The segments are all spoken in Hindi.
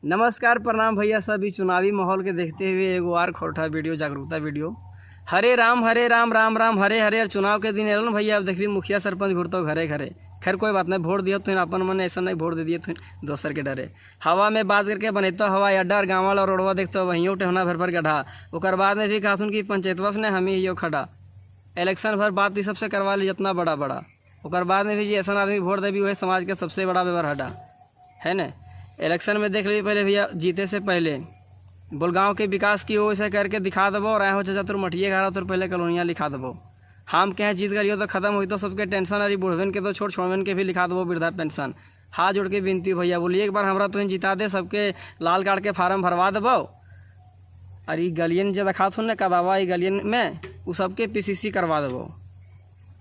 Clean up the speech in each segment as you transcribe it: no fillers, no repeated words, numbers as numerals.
नमस्कार प्रणाम भैया। सभी चुनावी माहौल के देखते हुए एगो आर खोरठा वीडियो जागरूकता वीडियो। हरे राम राम राम हरे हरे। और चुनाव के दिन एलन भैया, अब देखिए मुखिया सरपंच घूरते घरे घरे। खैर कोई बात नहीं, वोट दियो तो अपन मन ऐसा नहीं वोट दे दिए तो दोसर के डरे। हवा में बात करके बनेतो हवाई अड्डा और गाँव वाला रोडवा देखते वहीं टेहना भर भर गड्ढा। ओकर बाद में भी कहथुन कि पंचायतवा ने हम ही खड़ा। इलेक्शन भर बात इस सबसे करवा ली जितना बड़ा बड़ा। ओकर बाद में भी जी ऐसा आदमी वोट देवी वही समाज के सबसे बड़ा व्यवहार हड्डा है न। इलेक्शन में देख लीजिए पहले भैया, जीते से पहले बोल गाँव के विकास की हो ऐसे करके दिखा देवो। और हो चाचा तुर मटिए घर तुर पहले कॉलोनियाँ लिखा देवो। हम के जीत गई तो खत्म हुई तो सबके टेंशन। अरे बुढ़वन के तो छोड़वन के भी लिखा देवो वृद्धा पेंशन। हाथ जोड़ के विनती भैया, बोलिए एक बार हमारा तो जिता दे, सबके लाल कार्ड के फार्म भरवा देवो। अरे गलियन जो रखा थो न कदावा गलियन में वो सबके पीसीसी करवा देवो।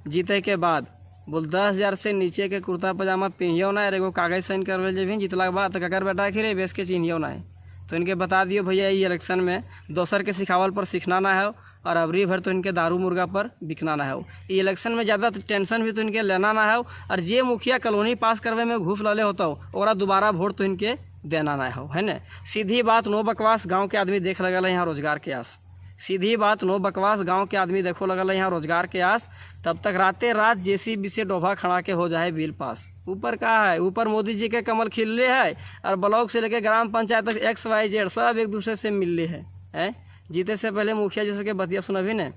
जीते के बाद बोल 10,000 से नीचे के कुर्ता पजामा पहनियो ना। एगो कागज साइन करवे जब जितला के बाद ककर बेटा खिरे बेस के चिन्हियो ना है। तो इनके बता दियो भैया, ये इलेक्शन में दोसर के सिखावल पर सीखना ना है और अबरी भर तो इनके दारू मुर्गा पर बिकना ना है। ये इलेक्शन में ज़्यादा टेंशन भी तो इनके लेना ना है। और जे मुखिया कॉलोनी पास करवे में घूस लले होता हो दोबारा वोट तो इनके देना ना है न। सीधी बात, नो बकवास। गाँव के आदमी देख लगल है यहाँ रोजगार के आस। सीधी बात, नो बकवास। गांव के आदमी देखो लगल यहाँ रोजगार के आस। तब तक रातें रात जेसीबी से डोभा खड़ा के हो जाए बिल पास। ऊपर का है, ऊपर मोदी जी के कमल खिलले है और ब्लॉक से लेकर ग्राम पंचायत तक XYZ सब एक दूसरे से मिलले है। जीते से पहले मुखिया जी सबके बतिया सुनभी न।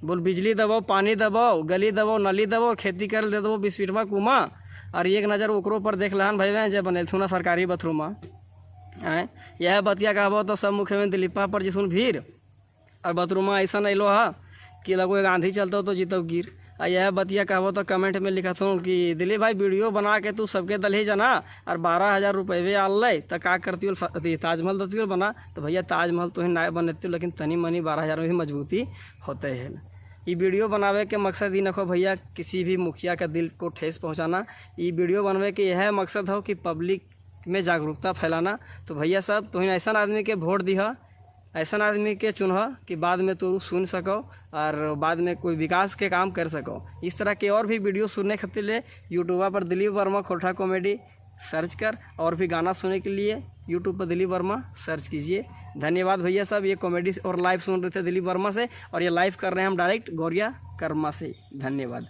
बोल बिजली दबो, पानी दबो, गली दबो, नली दबो, खेती कर दे दबो 20 फीटवा कुमा। और एक नज़र ओकरो पर देख लहन भाई जब बनेलथुन सरकारी बाथरूमा। यह बतिया कहबो तो सब मुख्यमंत्री दिलीपा पर जिसुन भीड़। और बाथरूमा ऐसा अलो हा कि लगो एक आंधी चलता तो जीतो गिर। आ यह बतिया कहबो तो कमेंट में लिखा हूँ कि दिलीप भाई वीडियो बना के तू सबके दलही जना और 12,000 रुपये आल तो का करती हो ताजमहल दती बना। तो भैया ताजमहल तो ही ना बनती लेकिन तनी मनी 12,000 में भी मजबूती होते है। ये वीडियो बनावे के मकसद ही नखो भैया किसी भी मुखिया का दिल को ठेस पहुँचाना। ये वीडियो बनवे के यह मकसद हो कि पब्लिक में जागरूकता फैलाना। तो भैया सब तो ऐसा आदमी के वोट दिह, ऐसा आदमी के चुनह कि बाद में तो सुन सको और बाद में कोई विकास के काम कर सको। इस तरह के और भी वीडियो सुनने खातिर ले यूट्यूब पर दिलीप वर्मा खोरठा कॉमेडी सर्च कर। और भी गाना सुनने के लिए यूट्यूब पर दिलीप वर्मा सर्च कीजिए। धन्यवाद भैया सब। ये कॉमेडी और लाइव सुन रहे थे दिलीप वर्मा से और ये लाइव कर रहे हैं हम डायरेक्ट गौरिया कर्मा से। धन्यवाद।